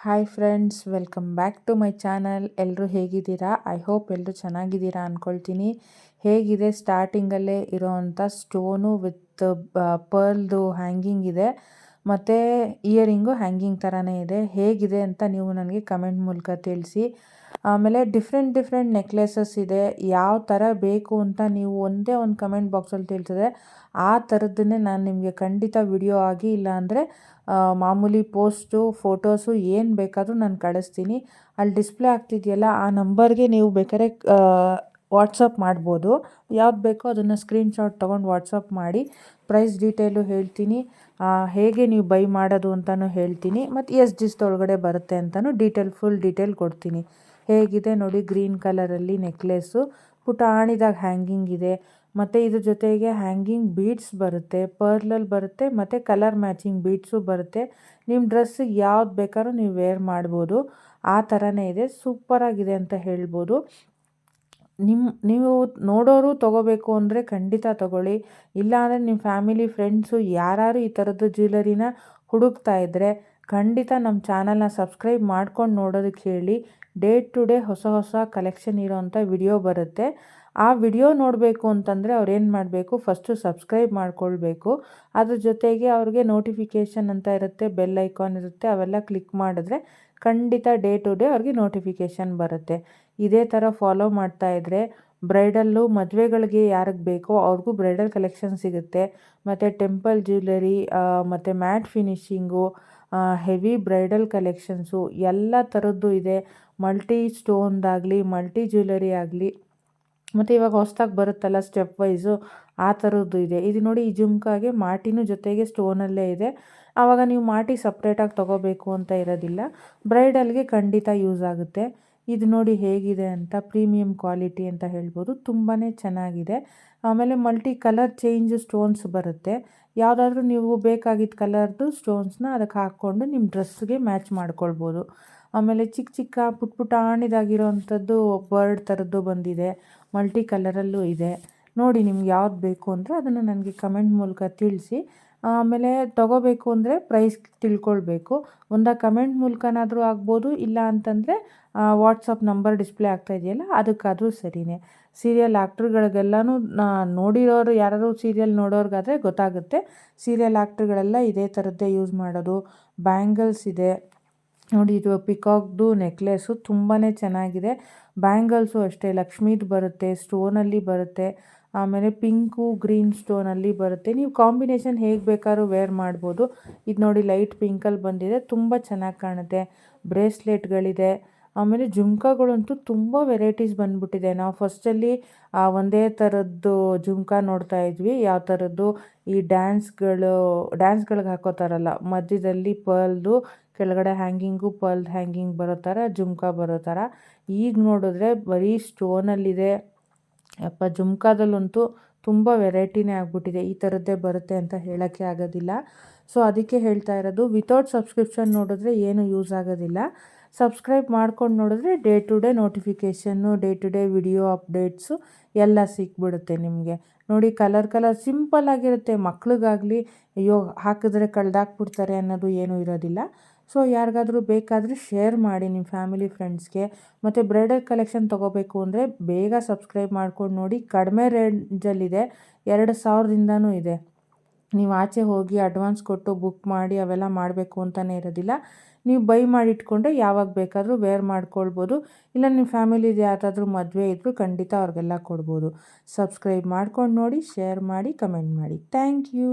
Hi friends, welcome back to my channel. ಎಲ್ಲರೂ ಹೇಗಿದ್ದೀರಾ? I hope ಎಲ್ಲರೂ ಚೆನ್ನಾಗಿದ್ದೀರಾ ಅಂದ್ಕೊಳ್ತೀನಿ. ಹೇಗಿದೆ ಸ್ಟಾರ್ಟಿಂಗಲ್ಲೇ ಇರೋವಂಥ ಸ್ಟೋನು ವಿತ್ ಪರ್ಲ್ದು ಹ್ಯಾಂಗಿಂಗ್ ಇದೆ, ಮತ್ತು ಇಯರಿಂಗು ಹ್ಯಾಂಗಿಂಗ್ ಥರನೇ ಇದೆ. ಹೇಗಿದೆ ಅಂತ ನೀವು ನನಗೆ ಕಮೆಂಟ್ ಮೂಲಕ ತಿಳಿಸಿ. ಆಮೇಲೆ ಡಿಫ್ರೆಂಟ್ ನೆಕ್ಲೆಸಸ್ ಇದೆ. ಯಾವ ಥರ ಬೇಕು ಅಂತ ನೀವು ಒಂದೇ ಒಂದು ಕಮೆಂಟ್ ಬಾಕ್ಸಲ್ಲಿ ತಿಳಿಸಿದ್ರೆ ಆ ಥರದ್ದನ್ನೇ ನಾನು ನಿಮಗೆ ಖಂಡಿತ ವಿಡಿಯೋ ಆಗಿ, ಇಲ್ಲಾಂದರೆ ಮಾಮೂಲಿ ಪೋಸ್ಟು ಫೋಟೋಸು ಏನು ಬೇಕಾದರೂ ನಾನು ಕಳಿಸ್ತೀನಿ. ಅಲ್ಲಿ ಡಿಸ್ಪ್ಲೇ ಆಗ್ತಿದೆಯಲ್ಲ, ಆ ನಂಬರ್ಗೆ ನೀವು ಬೇಕಾದ್ರೆ ವಾಟ್ಸಪ್ ಮಾಡ್ಬೋದು. ಯಾವ್ದು ಬೇಕೋ ಅದನ್ನು ಸ್ಕ್ರೀನ್ಶಾಟ್ ತೊಗೊಂಡು ವಾಟ್ಸಪ್ ಮಾಡಿ. ಪ್ರೈಸ್ ಡೀಟೇಲು ಹೇಳ್ತೀನಿ, ಹೇಗೆ ನೀವು ಬೈ ಮಾಡೋದು ಅಂತಲೂ ಹೇಳ್ತೀನಿ, ಮತ್ತು ಎಷ್ಟು ದಿವಸದೊಳಗಡೆ ಬರುತ್ತೆ ಅಂತಲೂ ಫುಲ್ ಡೀಟೇಲ್ ಕೊಡ್ತೀನಿ. ಹೇಗಿದೆ ನೋಡಿ, ಗ್ರೀನ್ ಕಲರಲ್ಲಿ ನೆಕ್ಲೆಸ್ಸು ಪುಟಾಣಿದಾಗ ಹ್ಯಾಂಗಿಂಗ್ ಇದೆ, ಮತ್ತು ಇದ್ರ ಜೊತೆಗೆ ಹ್ಯಾಂಗಿಂಗ್ ಬೀಡ್ಸ್ ಬರುತ್ತೆ, ಪರ್ಲಲ್ಲಿ ಬರುತ್ತೆ, ಮತ್ತು ಕಲರ್ ಮ್ಯಾಚಿಂಗ್ ಬೀಡ್ಸು ಬರುತ್ತೆ. ನಿಮ್ಮ ಡ್ರೆಸ್ಸಿಗೆ ಯಾವ್ದು ಬೇಕಾದ್ರೂ ನೀವು ವೇರ್ ಮಾಡ್ಬೋದು. ಆ ಥರನೇ ಇದೆ, ಸೂಪರಾಗಿದೆ ಅಂತ ಹೇಳ್ಬೋದು. ನೀವು ನೋಡೋರು ತೊಗೋಬೇಕು ಅಂದರೆ ಖಂಡಿತ ತೊಗೊಳ್ಳಿ. ಇಲ್ಲಾಂದರೆ ನಿಮ್ಮ ಫ್ಯಾಮಿಲಿ ಫ್ರೆಂಡ್ಸು ಯಾರು ಈ ಥರದ್ದು ಜ್ಯುವೆಲರಿನ ಹುಡುಕ್ತಾ ಇದ್ದರೆ ಖಂಡಿತ ನಮ್ಮ ಚಾನಲ್ನ ಸಬ್ಸ್ಕ್ರೈಬ್ ಮಾಡ್ಕೊಂಡು ನೋಡೋದಕ್ಕೆ ಹೇಳಿ. ಡೇ ಟು ಡೇ ಹೊಸ ಕಲೆಕ್ಷನ್ ಇರೋವಂಥ ವಿಡಿಯೋ ಬರುತ್ತೆ. ಆ ವಿಡಿಯೋ ನೋಡಬೇಕು ಅಂತಂದರೆ ಅವ್ರು ಏನು ಮಾಡಬೇಕು, ಫಸ್ಟು ಸಬ್ಸ್ಕ್ರೈಬ್ ಮಾಡ್ಕೊಳ್ಬೇಕು. ಅದ್ರ ಜೊತೆಗೆ ಅವ್ರಿಗೆ ನೋಟಿಫಿಕೇಷನ್ ಅಂತ ಇರುತ್ತೆ, ಬೆಲ್ ಐಕಾನ್ ಇರುತ್ತೆ, ಅವೆಲ್ಲ ಕ್ಲಿಕ್ ಮಾಡಿದ್ರೆ ಖಂಡಿತ ಡೇ ಟು ಡೇ ಅವ್ರಿಗೆ ನೋಟಿಫಿಕೇಷನ್ ಬರುತ್ತೆ. ಇದೇ ಥರ ಫಾಲೋ ಮಾಡ್ತಾಯಿದ್ರೆ ಬ್ರೈಡಲ್ಲು ಮದುವೆಗಳಿಗೆ ಯಾರಿಗೆ ಬೇಕೋ ಅವ್ರಿಗೂ ಬ್ರೈಡಲ್ ಕಲೆಕ್ಷನ್ ಸಿಗುತ್ತೆ. ಮತ್ತು ಟೆಂಪಲ್ ಜ್ಯುವೆಲರಿ, ಮತ್ತು ಮ್ಯಾಟ್ ಫಿನಿಶಿಂಗು, ಹೆವಿ ಬ್ರೈಡಲ್ ಕಲೆಕ್ಷನ್ಸು ಎಲ್ಲ ಥರದ್ದು ಇದೆ. ಮಲ್ಟಿ ಸ್ಟೋನ್ದಾಗಲಿ, ಮಲ್ಟಿ ಜ್ಯುವೆಲರಿ ಆಗಲಿ, ಮತ್ತು ಇವಾಗ ಹೊಸ್ದಾಗಿ ಬರುತ್ತಲ್ಲ ಸ್ಟೆಪ್ ವೈಸು, ಆ ಥರದ್ದು ಇದೆ. ಇದು ನೋಡಿ, ಈ ಜುಮ್ಕಾಗೆ ಮಾಟಿನೂ ಜೊತೆಗೆ ಸ್ಟೋನಲ್ಲೇ ಇದೆ. ಆವಾಗ ನೀವು ಮಾಟಿ ಸಪ್ರೇಟಾಗಿ ತೊಗೋಬೇಕು ಅಂತ ಇರೋದಿಲ್ಲ, ಬ್ರೈಡಲ್ಗೆ ಖಂಡಿತ ಯೂಸ್ ಆಗುತ್ತೆ. ಇದು ನೋಡಿ ಹೇಗಿದೆ ಅಂತ, ಪ್ರೀಮಿಯಂ ಕ್ವಾಲಿಟಿ ಅಂತ ಹೇಳ್ಬೋದು, ತುಂಬಾ ಚೆನ್ನಾಗಿದೆ. ಆಮೇಲೆ ಮಲ್ಟಿ ಕಲರ್ ಚೇಂಜ್ ಸ್ಟೋನ್ಸ್ ಬರುತ್ತೆ. ಯಾವುದಾದ್ರೂ ನೀವು ಬೇಕಾಗಿದ್ದ ಕಲರ್ದು ಸ್ಟೋನ್ಸ್ನ ಅದಕ್ಕೆ ಹಾಕ್ಕೊಂಡು ನಿಮ್ಮ ಡ್ರೆಸ್ಗೆ ಮ್ಯಾಚ್ ಮಾಡ್ಕೊಳ್ಬೋದು. ಆಮೇಲೆ ಚಿಕ್ಕ ಪುಟಾಣಿದಾಗಿರೋವಂಥದ್ದು ಬರ್ಡ್ ಥರದ್ದು ಬಂದಿದೆ, ಮಲ್ಟಿ ಕಲರಲ್ಲೂ ಇದೆ. ನೋಡಿ, ನಿಮ್ಗೆ ಯಾವ್ದು ಬೇಕು ಅಂದರೆ ಅದನ್ನು ನನಗೆ ಕಮೆಂಟ್ ಮೂಲಕ ತಿಳಿಸಿ. ಆಮೇಲೆ ತೊಗೋಬೇಕು ಅಂದರೆ ಪ್ರೈಸ್ ತಿಳ್ಕೊಳ್ಬೇಕು. ಕಮೆಂಟ್ ಮೂಲಕನಾದರೂ ಆಗ್ಬೋದು, ಇಲ್ಲ ಅಂತಂದರೆ ವಾಟ್ಸಪ್ ನಂಬರ್ ಡಿಸ್ಪ್ಲೇ ಆಗ್ತಾ ಇದೆಯಲ್ಲ ಅದಕ್ಕಾದರೂ ಸರಿಯೇ. ಸೀರಿಯಲ್ ಆ್ಯಕ್ಟ್ರುಗಳಿಗೆಲ್ಲನೂ ನೋಡಿರೋರು, ಯಾರು ಸೀರಿಯಲ್ ನೋಡೋರ್ಗಾದರೆ ಗೊತ್ತಾಗುತ್ತೆ. ಸೀರಿಯಲ್ ಆ್ಯಕ್ಟ್ರುಗಳೆಲ್ಲ ಇದೇ ಥರದ್ದೇ ಯೂಸ್ ಮಾಡೋದು. ಬ್ಯಾಂಗಲ್ಸ್ ಇದೆ ನೋಡಿ, ಇದು ಪಿಕಾಕ್ದು ನೆಕ್ಲೆಸ್ಸು ತುಂಬಾ ಚೆನ್ನಾಗಿದೆ. ಬ್ಯಾಂಗಲ್ಸು ಅಷ್ಟೇ ಲಕ್ಷ್ಮೀದು ಬರುತ್ತೆ, ಸ್ಟೋನಲ್ಲಿ ಬರುತ್ತೆ, ಆಮೇಲೆ ಪಿಂಕು ಗ್ರೀನ್ ಸ್ಟೋನಲ್ಲಿ ಬರುತ್ತೆ. ನೀವು ಕಾಂಬಿನೇಷನ್ ಹೇಗೆ ಬೇಕಾದ್ರೂ ವೇರ್ ಮಾಡ್ಬೋದು. ಇದು ನೋಡಿ, ಲೈಟ್ ಪಿಂಕಲ್ಲಿ ಬಂದಿದೆ, ತುಂಬ ಚೆನ್ನಾಗಿ ಕಾಣುತ್ತೆ. ಬ್ರೇಸ್ಲೆಟ್ಗಳಿದೆ, ಆಮೇಲೆ ಜುಮ್ಕಾಗಳಂತೂ ತುಂಬ ವೆರೈಟೀಸ್ ಬಂದುಬಿಟ್ಟಿದೆ. ನಾವು ಫಸ್ಟಲ್ಲಿ ಒಂದೇ ಥರದ್ದು ಜುಮ್ಕಾ ನೋಡ್ತಾ ಇದ್ವಿ, ಯಾವ ಥರದ್ದು ಈ ಡ್ಯಾನ್ಸ್ಗಳಿಗೆ ಹಾಕೋತಾರಲ್ಲ, ಮಧ್ಯದಲ್ಲಿ ಪರ್ಲ್ದು, ಕೆಳಗಡೆ ಹ್ಯಾಂಗಿಂಗು ಪರ್ಲ್ ಹ್ಯಾಂಗಿಂಗ್ ಬರೋ ಥರ ಜುಮ್ಕಾ ಬರೋ ಥರ. ಈಗ ನೋಡಿದ್ರೆ ಬರೀ ಸ್ಟೋನಲ್ಲಿದೆ. ಜುಮ್ಕಾದಲ್ಲಂತೂ ತುಂಬ ವೆರೈಟಿನೇ ಆಗಿಬಿಟ್ಟಿದೆ. ಈ ಥರದ್ದೇ ಬರುತ್ತೆ ಅಂತ ಹೇಳೋಕ್ಕೆ ಆಗೋದಿಲ್ಲ. ಸೊ ಅದಕ್ಕೆ ಹೇಳ್ತಾ ಇರೋದು, ವಿತೌಟ್ ಸಬ್ಸ್ಕ್ರಿಪ್ಷನ್ ನೋಡಿದ್ರೆ ಏನೂ ಯೂಸ್ ಆಗೋದಿಲ್ಲ. ಸಬ್ಸ್ಕ್ರೈಬ್ ಮಾಡ್ಕೊಂಡು ನೋಡಿದ್ರೆ day to day notification, day to day video updates ಎಲ್ಲ ಸಿಕ್ಬಿಡುತ್ತೆ ನಿಮಗೆ. ನೋಡಿ, ಕಲರ್ ಸಿಂಪಲ್ಲಾಗಿರುತ್ತೆ. ಮಕ್ಳಿಗಾಗಲಿ ಅಯ್ಯೋ ಹಾಕಿದ್ರೆ ಕಳ್ದಾಕ್ಬಿಡ್ತಾರೆ ಅನ್ನೋದು ಏನೂ ಇರೋದಿಲ್ಲ. ಸೊ ಯಾರಿಗಾದ್ರೂ ಬೇಕಾದರೆ ಶೇರ್ ಮಾಡಿ ನಿಮ್ಮ ಫ್ಯಾಮಿಲಿ ಫ್ರೆಂಡ್ಸ್ಗೆ. ಮತ್ತು ಬ್ರೈಡಲ್ ಕಲೆಕ್ಷನ್ ತೊಗೋಬೇಕು ಅಂದರೆ ಬೇಗ ಸಬ್ಸ್ಕ್ರೈಬ್ ಮಾಡ್ಕೊಂಡು ನೋಡಿ. ಕಡಿಮೆ ರೇಂಜಲ್ಲಿದೆ, 2000ದಿಂದನೂ ಇದೆ. ನೀವು ಆಚೆ ಹೋಗಿ ಅಡ್ವಾನ್ಸ್ ಕೊಟ್ಟು ಬುಕ್ ಮಾಡಿ ಅವೆಲ್ಲ ಮಾಡಬೇಕು ಅಂತಲೇ ಇರೋದಿಲ್ಲ. ನೀವು ಬೈ ಮಾಡಿಟ್ಕೊಂಡ್ರೆ ಯಾವಾಗ ಬೇಕಾದರೂ ವೇರ್ ಮಾಡ್ಕೊಳ್ಬೋದು. ಇಲ್ಲ ನಿಮ್ಮ ಫ್ಯಾಮಿಲಿದು ಯಾವುದಾದ್ರೂ ಮದುವೆ ಇದ್ದರೂ ಖಂಡಿತ ಅವ್ರಿಗೆಲ್ಲ ಕೊಡ್ಬೋದು. ಸಬ್ಸ್ಕ್ರೈಬ್ ಮಾಡ್ಕೊಂಡು ನೋಡಿ, ಶೇರ್ ಮಾಡಿ, ಕಮೆಂಟ್ ಮಾಡಿ. Thank you.